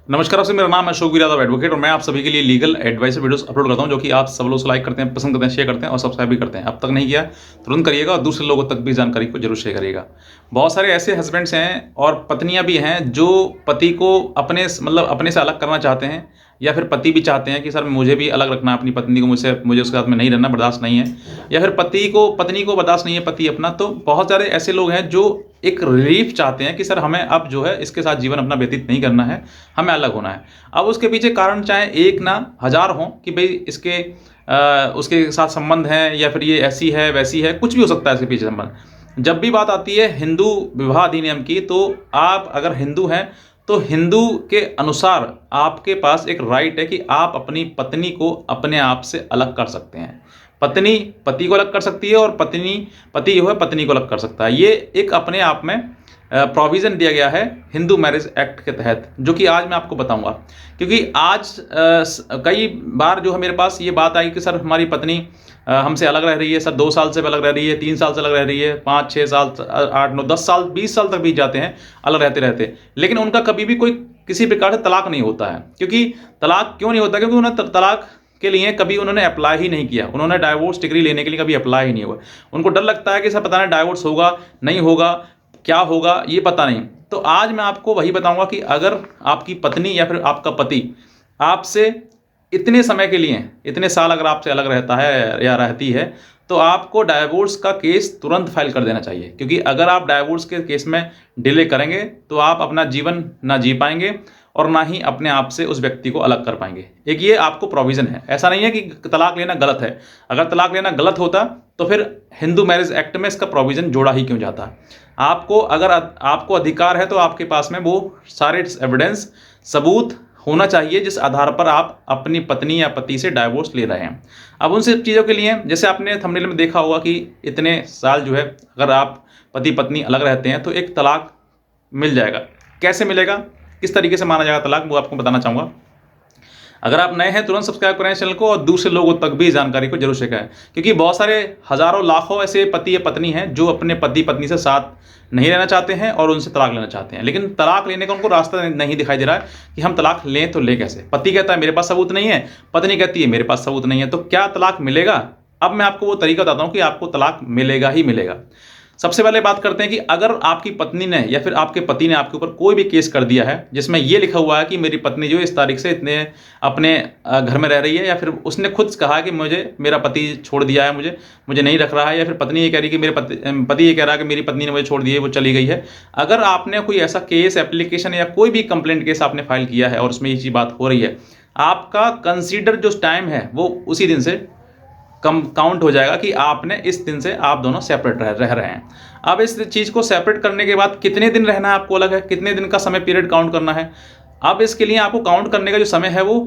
नमस्कार आपसे, मेरा नाम है अशोक यादव एडवोकेट और मैं आप सभी के लिए लीगल एडवाइस वीडियोस अपलोड करता हूं, जो कि आप सब लोग लाइक करते हैं, पसंद करते हैं, शेयर करते हैं और सब्सक्राइब भी करते हैं। अब तक नहीं किया तुरंत करिएगा और दूसरे लोगों तक भी जानकारी को जरूर शेयर करिएगा। बहुत सारे ऐसे हस्बैंड्स हैं और पत्नियां भी हैं जो पति को अपने से अलग करना चाहते हैं, या फिर पति भी चाहते हैं कि सर मुझे भी अलग रखना है अपनी पत्नी को, मुझे उसके साथ में नहीं रहना, बर्दाश्त नहीं है, या फिर पत्नी को बर्दाश्त नहीं है पति अपना। तो बहुत सारे ऐसे लोग हैं जो एक रिलीफ चाहते हैं कि सर हमें अब जो है इसके साथ जीवन अपना व्यतीत नहीं करना है, हमें अलग होना है। अब उसके पीछे कारण चाहे एक ना हजार हों कि भाई उसके साथ संबंध है, या फिर ये ऐसी है वैसी है, कुछ भी हो सकता है इसके पीछे संबंध। जब भी बात आती है हिंदू विवाह अधिनियम की, तो आप अगर हिंदू हैं तो हिंदू के अनुसार आपके पास एक राइट है कि आप अपनी पत्नी को अपने आप से अलग कर सकते हैं। पत्नी पति को अलग कर सकती है और पति जो है पत्नी को अलग कर सकता है। ये एक अपने आप में प्रोविज़न दिया गया है हिंदू मैरिज एक्ट के तहत, जो कि आज मैं आपको बताऊंगा। क्योंकि आज कई बार जो है मेरे पास ये बात आई कि सर हमारी पत्नी हमसे अलग रह रही है, सर 2 साल से अलग रह रही है, 3 साल से अलग रह रही है, 5 6 साल 8 9 10 साल 20 साल तक बीत जाते हैं अलग रहते रहते, लेकिन उनका कभी भी कोई किसी प्रकार से तलाक नहीं होता है। क्योंकि तलाक क्यों नहीं होता? क्योंकि उन्हें तलाक के लिए कभी उन्होंने अप्लाई ही नहीं किया, उन्होंने डाइवोर्स डिग्री लेने के लिए कभी अप्लाई ही नहीं हुआ। उनको डर लगता है कि सर पता नहीं डाइवोर्स होगा नहीं होगा, क्या होगा ये पता नहीं। तो आज मैं आपको वही बताऊंगा कि अगर आपकी पत्नी या फिर आपका पति आपसे इतने समय के लिए, इतने साल अगर आपसे अलग रहता है या रहती है, तो आपको डाइवोर्स का केस तुरंत फाइल कर देना चाहिए। क्योंकि अगर आप डाइवोर्स के केस में डिले करेंगे तो आप अपना जीवन ना जी पाएंगे और ना ही अपने आप से उस व्यक्ति को अलग कर पाएंगे। एक ये आपको प्रोविज़न है। ऐसा नहीं है कि तलाक लेना गलत है। अगर तलाक लेना गलत होता तो फिर हिंदू मैरिज एक्ट में इसका प्रोविज़न जोड़ा ही क्यों जाता? अगर आपको अधिकार है तो आपके पास में वो सारे एविडेंस, सबूत होना चाहिए जिस आधार पर आप अपनी पत्नी या पति से डाइवोर्स ले रहे हैं। अब उन सब चीज़ों के लिए, जैसे आपने थंबनेल में देखा होगा कि इतने साल जो है अगर आप पति पत्नी अलग रहते हैं तो एक तलाक मिल जाएगा। कैसे मिलेगा, किस तरीके से माना जाएगा तलाक, वो आपको बताना चाहूँगा। अगर आप नए हैं तुरंत सब्सक्राइब करें चैनल को और दूसरे लोगों तक भी जानकारी को जरूर शेयर करें। क्योंकि बहुत सारे हजारों लाखों ऐसे पति या पत्नी हैं जो अपने पति पत्नी से साथ नहीं रहना चाहते हैं और उनसे तलाक लेना चाहते हैं, लेकिन तलाक लेने का उनको रास्ता नहीं दिखाई दे रहा है कि हम तलाक लें तो ले कैसे। पति कहता है मेरे पास सबूत नहीं है, पत्नी कहती है मेरे पास सबूत नहीं है, तो क्या तलाक मिलेगा? अब मैं आपको वो तरीका बताता हूँ कि आपको तलाक मिलेगा ही मिलेगा। सबसे पहले बात करते हैं कि अगर आपकी पत्नी ने या फिर आपके पति ने आपके ऊपर कोई भी केस कर दिया है जिसमें यह लिखा हुआ है कि मेरी पत्नी जो इस तारीख से इतने अपने घर में रह रही है, या फिर उसने खुद कहा कि मेरा पति छोड़ दिया है, मुझे नहीं रख रहा है, या फिर पत्नी ये कह रही है कि पति ये कह रहा है कि मेरी पत्नी ने मुझे छोड़ दिया है, वो चली गई है। अगर आपने कोई ऐसा केस, एप्लीकेशन या कोई भी कंप्लेंट केस आपने फाइल किया है और उसमें ये चीज़ बात हो रही है, आपका कंसीडर जो टाइम है वो उसी दिन से कम काउंट हो जाएगा कि आपने इस दिन से आप दोनों सेपरेट रह रहे हैं। अब इस चीज़ को सेपरेट करने के बाद कितने दिन रहना है आपको अलग है, कितने दिन का समय पीरियड काउंट करना है। अब इसके लिए आपको काउंट करने का जो समय है वो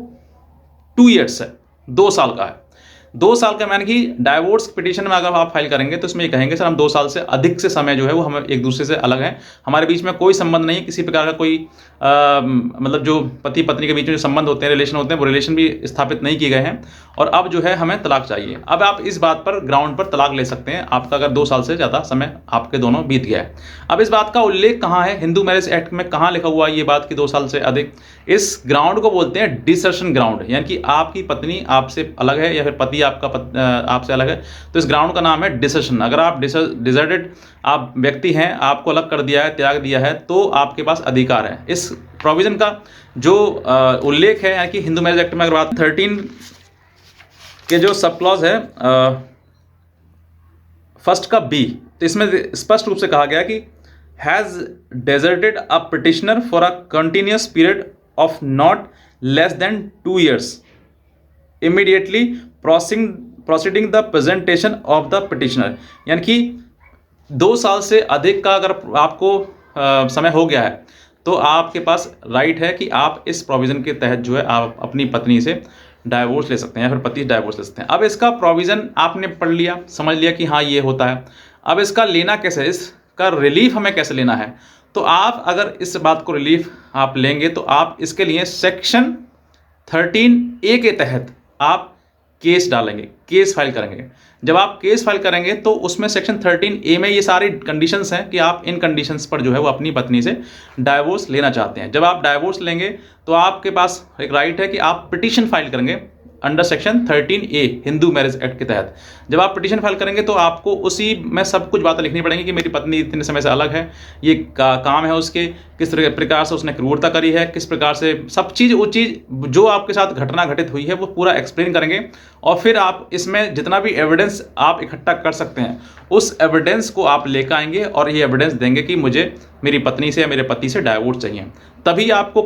2 ईयर्स है, 2 साल का है। 2 साल का मैंने कि डाइवोर्स पिटीशन में अगर आप फाइल करेंगे तो इसमें ये कहेंगे सर हम 2 साल से अधिक से समय जो है वो हम एक दूसरे से अलग हैं, हमारे बीच में कोई संबंध नहीं, किसी प्रकार का कोई मतलब जो पति पत्नी के बीच में जो संबंध होते हैं, रिलेशन होते हैं, वो रिलेशन भी स्थापित नहीं किए गए हैं, और अब जो है हमें तलाक चाहिए। अब आप इस बात पर ग्राउंड पर तलाक ले सकते हैं आपका अगर 2 साल से ज़्यादा समय आपके दोनों बीत गया है। अब इस बात का उल्लेख कहाँ है हिंदू मैरिज एक्ट में, कहाँ लिखा हुआ है ये बात कि 2 साल से अधिक? इस ग्राउंड को बोलते हैं डिसर्शन ग्राउंड, यानी कि आपकी पत्नी आपसे अलग है या फिर पति आपसे अलग है, तो इस ग्राउंड का नाम है डिसर्शन। अगर आप डिजर्टेड आप व्यक्ति हैं, आपको अलग कर दिया है, त्याग दिया है, तो आपके पास अधिकार है। इस प्रोविजन का जो उल्लेख है यानी कि हिंदू मैरिज एक्ट में अगर बात 13 के जो सब क्लॉज है फर्स्ट का बी, तो इसमें स्पष्ट रूप से कहा गया कि has deserted a petitioner for a continuous period of not less than 2 years immediately proceeding the presentation of the petitioner. यानी कि 2 साल से अधिक का अगर आपको समय हो गया है तो आपके पास राइट है कि आप इस प्रोविज़न के तहत जो है आप अपनी पत्नी से डाइवोर्स ले सकते हैं या फिर पति डाइवोर्स ले सकते हैं। अब इसका प्रोविज़न आपने पढ़ लिया, समझ लिया कि हाँ ये होता है। अब इसका लेना कैसे, इसका रिलीफ हमें कैसे लेना है? तो आप अगर इस बात को रिलीफ आप लेंगे तो आप इसके लिए सेक्शन 13A के तहत आप केस डालेंगे, केस फाइल करेंगे। जब आप केस फाइल करेंगे तो उसमें सेक्शन 13A में ये सारी कंडीशंस हैं कि आप इन कंडीशंस पर जो है वो अपनी पत्नी से डाइवोर्स लेना चाहते हैं। जब आप डाइवोर्स लेंगे तो आपके पास एक राइट है कि आप पिटीशन फाइल करेंगे under section 13A Hindu marriage act के तहत। जब आप पिटीशन फाइल करेंगे तो आपको उसी में सब कुछ बातें लिखनी पड़ेंगी कि मेरी पत्नी इतने समय से अलग है, ये काम है उसके, किस प्रकार से उसने क्रूरता करी है, किस प्रकार से सब चीज़ वो चीज़ जो आपके साथ घटना घटित हुई है वो पूरा एक्सप्लेन करेंगे। और फिर आप इसमें जितना भी एविडेंस आप इकट्ठा कर सकते हैं उस एविडेंस को आप लेकर आएंगे और ये एविडेंस देंगे कि मुझे मेरी पत्नी से या मेरे पति से डाइवोर्स चाहिए। तभी आपको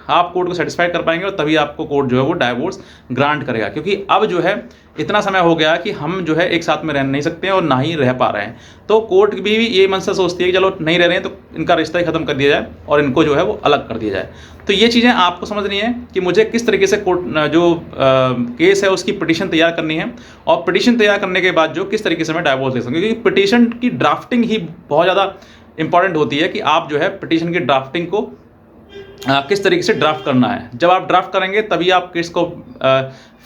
आप कोर्ट को सेटिस्फाई कर पाएंगे और तभी आपको कोर्ट जो है वो डाइवोर्स ग्रांट करेगा। क्योंकि अब जो है इतना समय हो गया कि हम जो है एक साथ में रह नहीं सकते हैं और ना ही रह पा रहे हैं। तो कोर्ट भी ये मनसा सोचती है कि चलो नहीं रह रहे हैं तो इनका रिश्ता ही खत्म कर दिया जाए और इनको जो है वो अलग कर दिया जाए। तो ये चीज़ें आपको समझनी है कि मुझे किस तरीके से कोर्ट जो केस है उसकी पिटीशन तैयार करनी है और पिटीशन तैयार करने के बाद जो किस तरीके से मैं डाइवोर्स ले सकूँ। क्योंकि पिटीशन की ड्राफ्टिंग ही बहुत ज़्यादा इंपॉर्टेंट होती है कि आप जो है पिटीशन की ड्राफ्टिंग को किस तरीके से ड्राफ्ट करना है। जब आप ड्राफ्ट करेंगे तभी आप केस को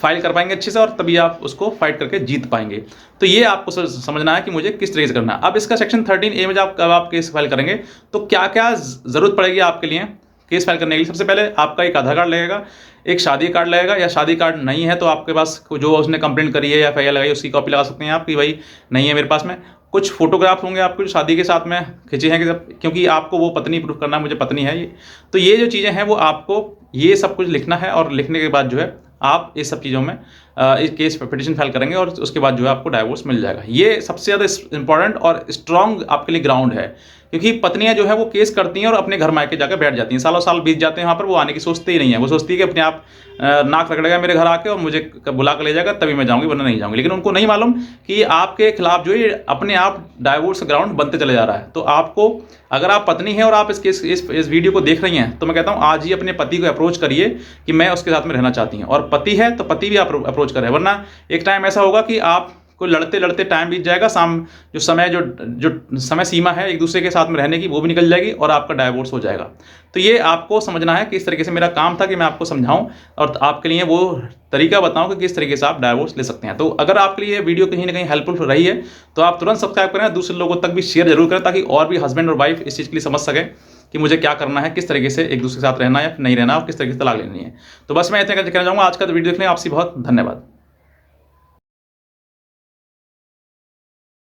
फाइल कर पाएंगे अच्छे से और तभी आप उसको फाइट करके जीत पाएंगे। तो ये आपको समझना है कि मुझे किस तरीके से करना है। अब इसका सेक्शन 13A में जब आप केस फाइल करेंगे तो क्या क्या ज़रूरत पड़ेगी आपके लिए केस फाइल करने के लिए। सबसे पहले आपका एक आधार कार्ड लगेगा, एक शादी कार्ड लगेगा, या शादी कार्ड नहीं है तो आपके पास जो उसने कंप्लेंट करी है या FIR लगाई उसकी कॉपी लगा सकते हैं आप कि भाई नहीं है मेरे पास में। कुछ फोटोग्राफ होंगे आपको जो शादी के साथ में खींचे हैं क्योंकि आपको वो पत्नी प्रूफ करना है मुझे पत्नी है ये। तो ये जो चीज़ें हैं वो आपको ये सब कुछ लिखना है और लिखने के बाद जो है आप इस सब चीज़ों में इस केस पिटीशन फाइल करेंगे और उसके बाद जो है आपको डाइवोर्स मिल जाएगा। ये सबसे ज़्यादा इंपॉर्टेंट और स्ट्रॉन्ग आपके लिए ग्राउंड है। क्योंकि पत्नियां जो है वो केस करती हैं और अपने घर मायके जाकर बैठ जाती हैं, सालों साल बीत जाते हैं वहाँ पर, वो आने की सोचते ही नहीं है। वो सोचती है कि अपने आप नाक रगड़ेगा मेरे घर आके और मुझे बुला कर ले जाएगा तभी मैं जाऊँगी वरना नहीं जाऊँगी। लेकिन उनको नहीं मालूम कि आपके खिलाफ जो है अपने आप डाइवोर्स ग्राउंड बनते चले जा रहा है। तो आपको अगर आप पत्नी हैं और आप इस वीडियो को देख रही हैं तो मैं कहता हूँ आज ही अपने पति को अप्रोच करिए कि मैं उसके साथ में रहना चाहती हूँ। और पति है तो पति भी अप्रोच करे, वरना एक टाइम ऐसा होगा कि आप को लड़ते लड़ते टाइम बीत जाएगा, जो समय सीमा है एक दूसरे के साथ में रहने की वो भी निकल जाएगी और आपका डाइवोर्स हो जाएगा। तो ये आपको समझना है कि इस तरीके से मेरा काम था कि मैं आपको समझाऊं और आपके लिए वो तरीका बताऊं कि किस तरीके से आप डाइवोर्स ले सकते हैं। तो अगर आपके लिए वीडियो कहीं ना कहीं हेल्पफुल रही है तो आप तुरंत सब्सक्राइब करें, दूसरे लोगों तक भी शेयर जरूर करें ताकि और भी हस्बैंड और वाइफ इस चीज़ के लिए समझ सकें कि मुझे क्या करना है, किस तरीके से एक दूसरे के साथ रहना है या नहीं रहना और किस तरीके से तलाक लेनी है। तो बस मैं इतना कहना चाहूँगा। आज का वीडियो देखने आपसे बहुत धन्यवाद।